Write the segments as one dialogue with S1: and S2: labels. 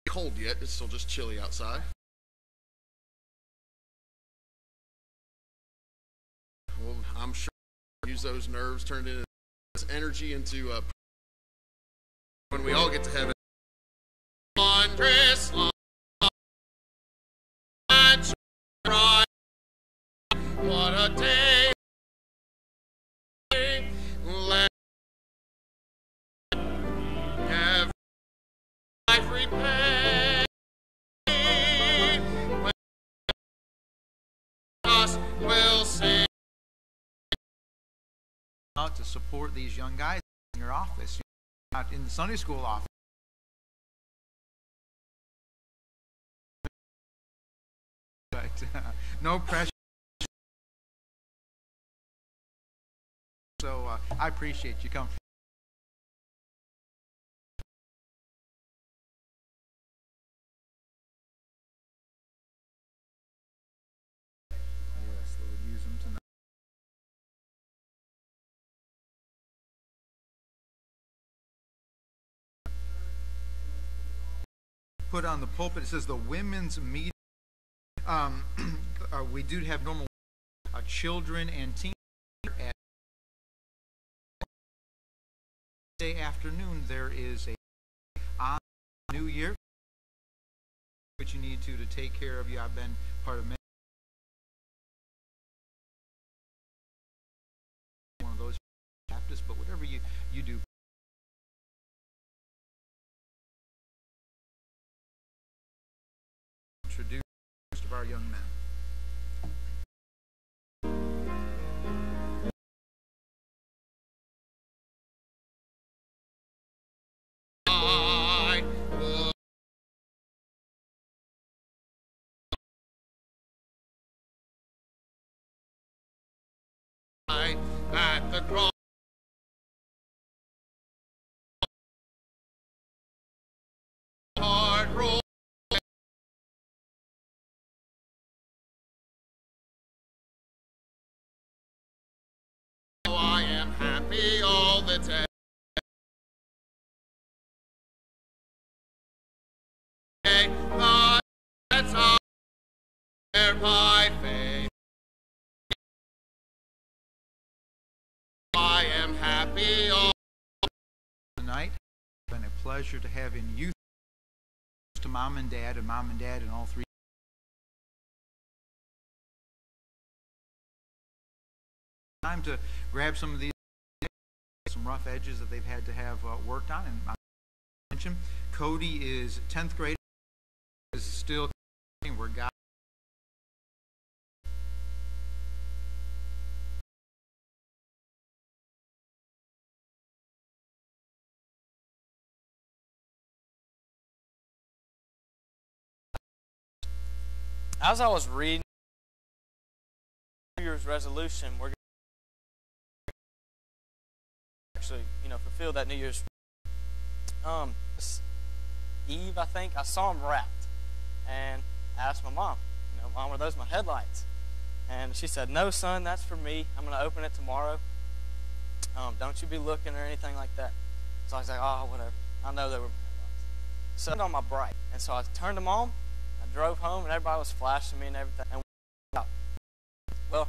S1: Cold yet, it's still just chilly outside. Well, I'm sure use those nerves turned into energy into when we all get to heaven. Wondrous love, what a day! Let have life repay. When us will sing.
S2: To support these young guys in your office, not in the Sunday school office. But no pressure. So I appreciate you coming. Yes, Lord, use them tonight. Put on the pulpit, it says the women's meeting. We do have normal children and teens. At Wednesday afternoon, there is a on New Year, which you need to take care of. You, I've been part of many. One of those Baptists, but whatever you do. Introduce most of our young men.
S1: At the cross. Hard roll. I am happy all the time. That's all by faith. I am happy all
S2: Tonight, it's been a pleasure to have in youth to mom and dad and all three. Time to grab some of these, some rough edges that they've had to have worked on. And I mentioned Cody is 10th grade, is still where God.
S3: As I was reading New Year's resolution, we're going to actually, fulfill that New Year's. Eve, I think, I saw them wrapped, and I asked my mom, Mom, are those my headlights? And she said, no, son, that's for me. I'm going to open it tomorrow. Don't you be looking or anything like that. So I was like, oh, whatever. I know they were my headlights. So I turned on my bright, and so I turned them on. Drove home and everybody was flashing me and everything. And well,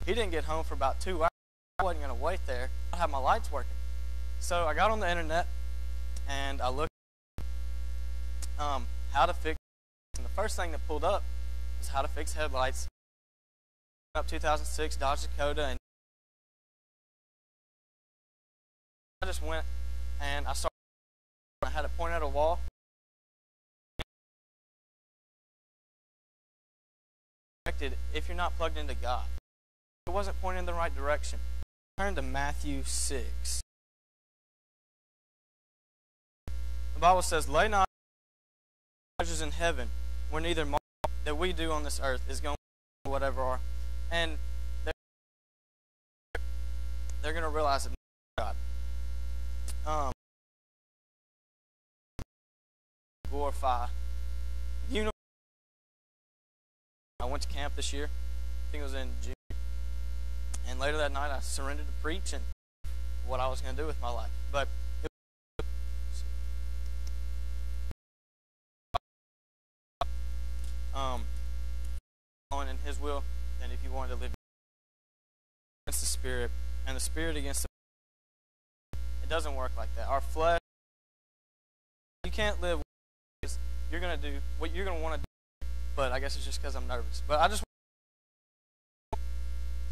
S3: he didn't get home for about 2 hours. I wasn't going to wait there. I had my lights working. So I got on the internet and I looked how to fix, and the first thing that pulled up was how to fix headlights. Up 2006 Dodge Dakota, and I just went and I had it pointed at a wall. If you're not plugged into God, it wasn't pointing in the right direction. Turn to Matthew 6. The Bible says, lay not treasures in heaven, where neither moth that we do on this earth is going to whatever are. And they're going to realize that God. Glorify. I went to camp this year. I think it was in June. And later that night I surrendered to preach and what I was going to do with my life. But in His will than if you wanted to live against the Spirit and the Spirit against the it doesn't work like that. Our flesh, you can't live because you're going to do what you're going to want to do, but I guess it's just because I'm nervous. But I just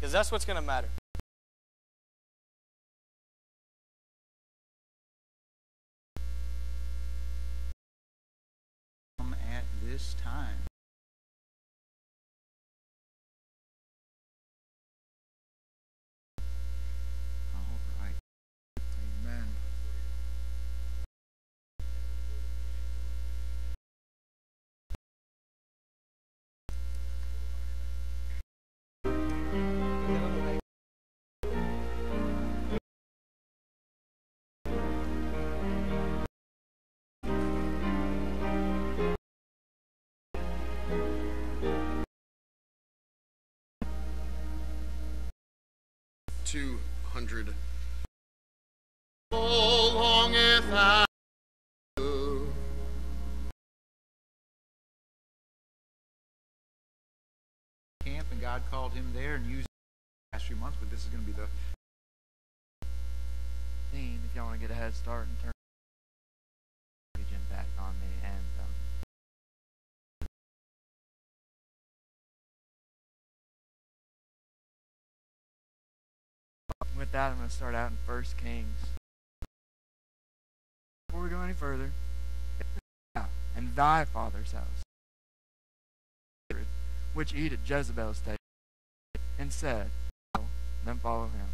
S3: because that's what's going to matter.
S2: At this time. All right. Amen.
S1: $200. Oh, longeth I
S2: Camp, and God called him there and used the last few months, but this is going to be the
S4: theme if y'all want to get a head start and turn huge impact on me. And with that, I'm going to start out in 1 Kings. Before we go any further, and thy father's house, which eat at Jezebel's table, and said, then follow him.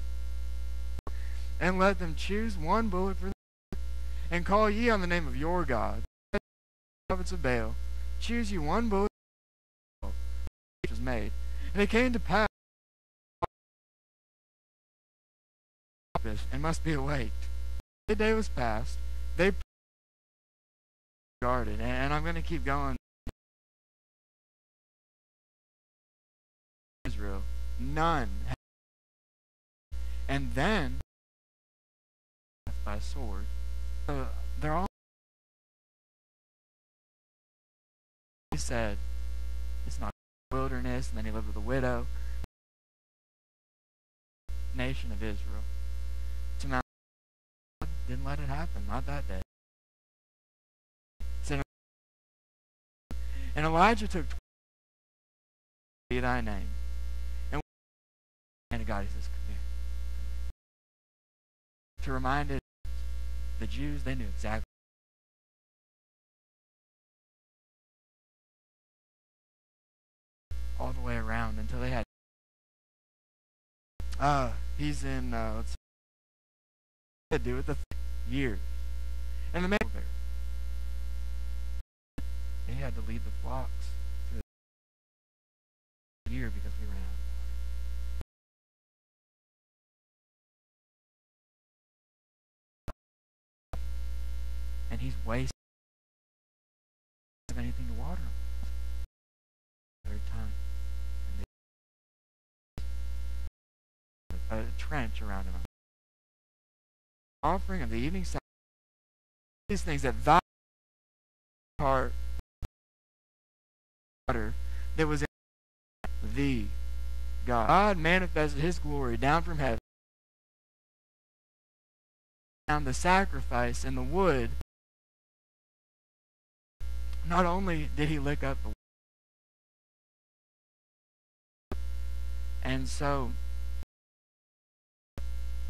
S4: And let them choose one bullock for them, and call ye on the name of your God. The prophets of Baal, choose ye one bullock, which was made. And it came to pass, and must be awaked. The day was past, they guarded, and I'm going to keep going. Israel, none. And then, by sword, they're all. He said, it's not wilderness, and then he lived with a widow. Nation of Israel. To Mount didn't let it happen, not that day. Said, and Elijah took be thy name. And God, he says, come here. To remind it, the Jews, they knew exactly. All the way around until they had. He's in, let's see, to do with the years. And the man there, he had to lead the flocks to a year because we ran out of water. And he's wasting anything to water him. Third time. And a trench around him. Offering of the evening sacrifice. These things that thy heart water that was in thee, God. God manifested his glory down from heaven. Down the sacrifice and the wood. Not only did he lick up the and so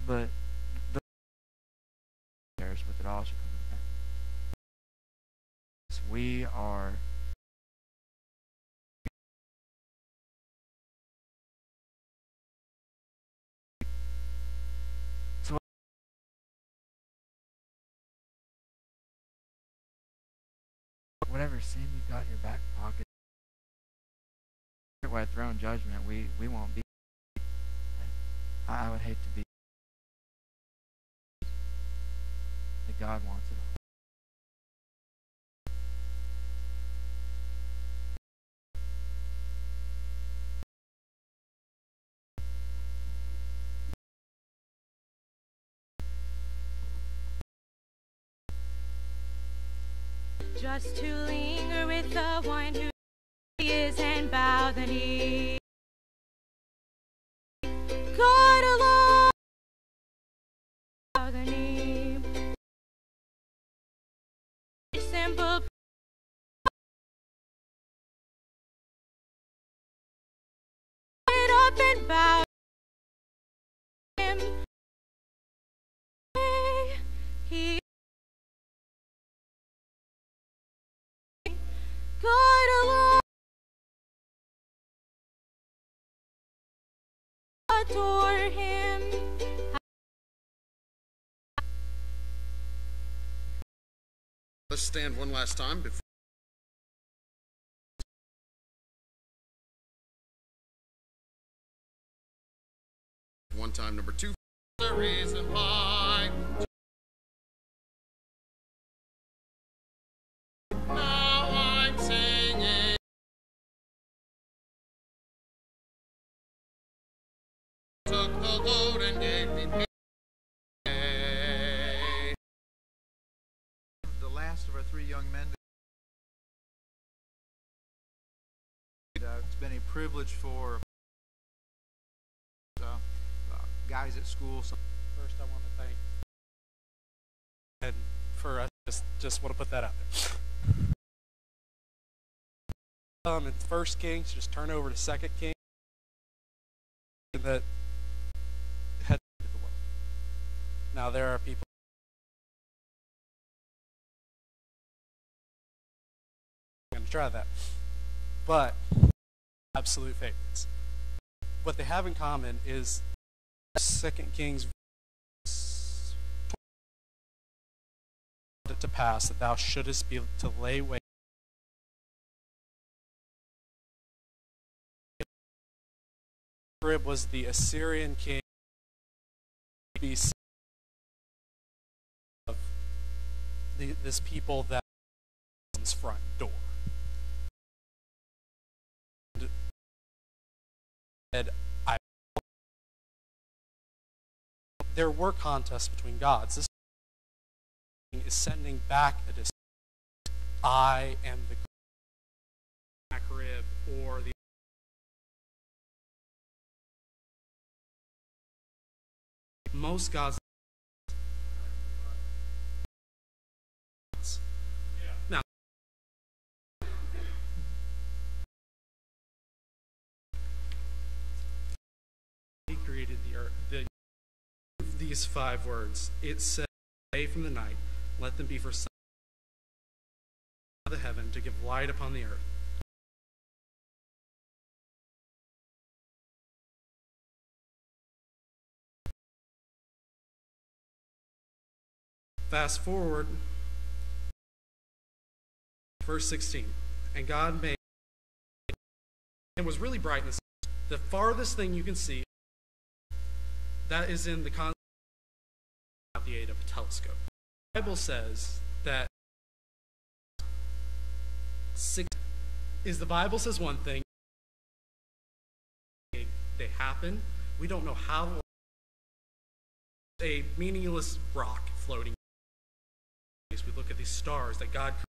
S4: but the perish, but that all should come to repentance. We are sin you've got in your back pocket. We're at throne judgment. We won't be. I would hate to be. That God wants it all.
S5: Just to linger with the one who is and bow the knee. God alone, bow the knee. Simple. Get up and bow him. He God alone, adore him.
S1: Let's stand one last time before. One time, number 2. The reason why. Now I'm singing. Took the load and gave me peace.
S2: The last of our 3 young men. It's been a privilege for guys at school.
S6: First, I want to thank, and for us, just want to put that out there. In 1 Kings, just turn over to 2 Kings, that head to the world. Now there are people going to try that, but absolute favorites. What they have in common is 2 Kings it to pass that thou shouldest be to lay waste was the Assyrian king BC of this people that his front door. And there were contests between gods. This is sending back a distinct, I am the Sennacherib, or the most gods. Now, he created the earth. These 5 words. It said, "Away from the night, let them be for sun of the heaven to give light upon the earth." Fast forward, verse 16. And God made, and was really bright in the sky. The farthest thing you can see, that is in the concept of the aid of a telescope. The Bible says that the Bible says one thing, they happen. We don't know how. A meaningless rock floating. We look at these stars that God created.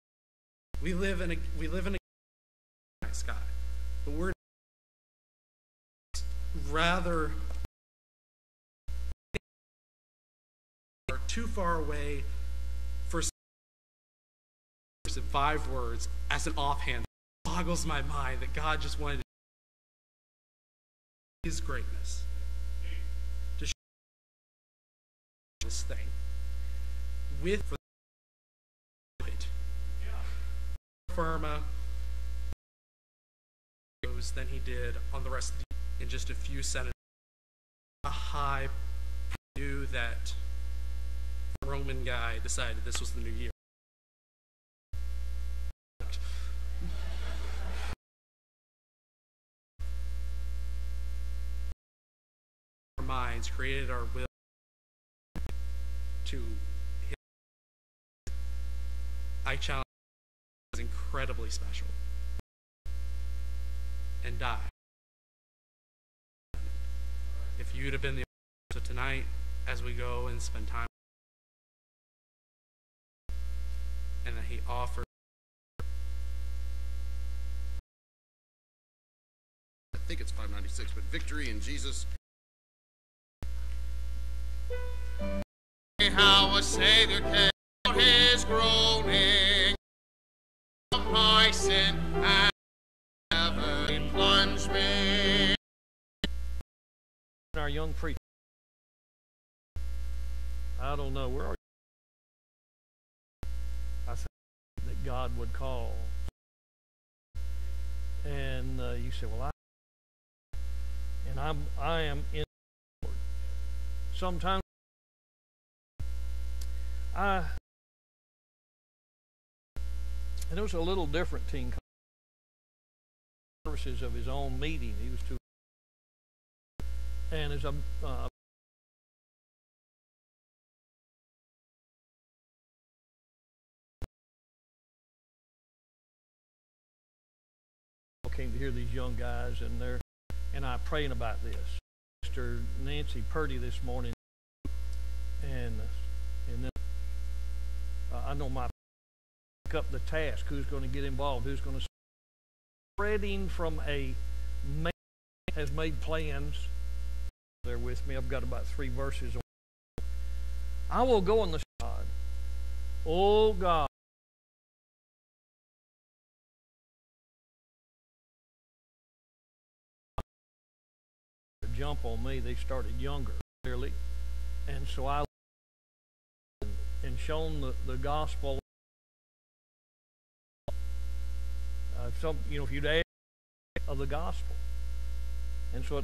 S6: We live in a sky, but we're rather too far away for 5 words as an offhand. It boggles my mind that God just wanted to His greatness to show this thing with Firma than he did on the rest of the in just a few sentences. A high knew that the Roman guy decided this was the new year. minds, created our will to his. I challenge you, is incredibly special. And die. If you'd have been the so tonight, as we go and spend time, and that he offers.
S1: I think it's 596, but victory in Jesus. How a Savior came out his groaning of my sin and heaven plunged me.
S7: Our young preacher, I don't know, where are you? I think that God would call. And you say, well, I am in the Lord. Sometimes and it was a little different team services of his own meeting. He was too, and as a came to hear these young guys, and I praying about this. Sister Nancy Purdy this morning, and then I know my pick up the task. Who's going to get involved? Who's going to spreading from a man has made plans. There with me. I've got about 3 verses. I will go in the God. Oh God. Jump on me. They started younger, clearly, and so I and shown the gospel. If you'd ask of the gospel, and so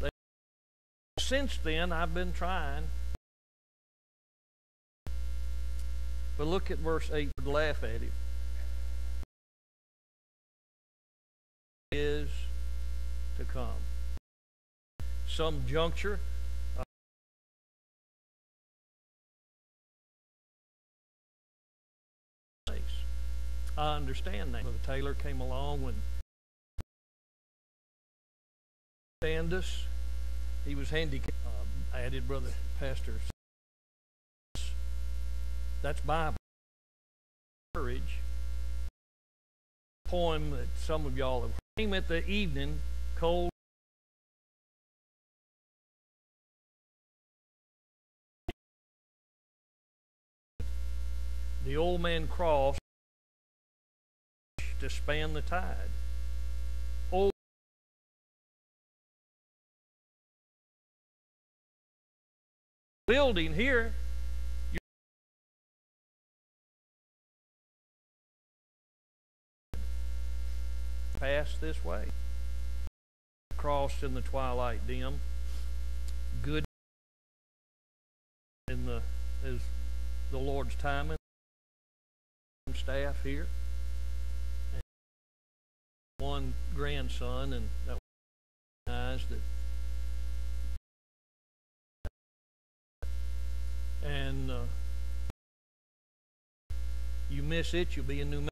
S7: since then I've been trying. But look at verse 8. Laugh at him. Is to come. Some juncture. I understand that. Brother Taylor came along when Sandus, he was handicapped. Added Brother Pastor. That's Bible. Courage. Poem that some of y'all have heard. Came at the evening, cold. The old man crossed to span the tide. Old building here. Pass this way. Crossed in the twilight dim. Good in the is the Lord's timing. Staff here. And one grandson, and that recognized that. And you miss it, you'll be in New Mexico.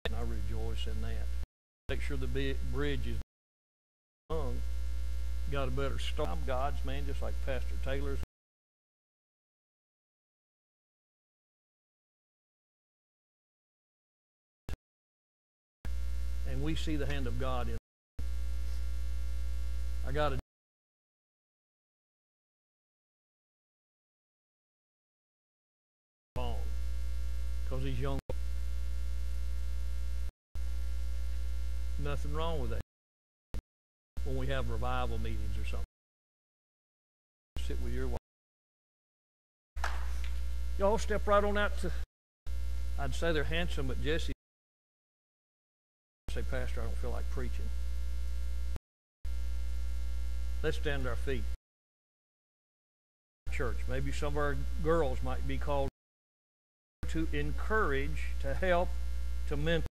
S7: And I rejoice in that. Make sure the bridge is hung. Got a better start. I'm God's man, just like Pastor Taylor's. And we see the hand of God in. I got to on because he's young. Nothing wrong with that. When we have revival meetings or something, sit with your wife. Y'all step right on out to. I'd say they're handsome, but Jesse. Say, Pastor, I don't feel like preaching. Let's stand to our feet. Church, maybe some of our girls might be called to encourage, to help, to mentor.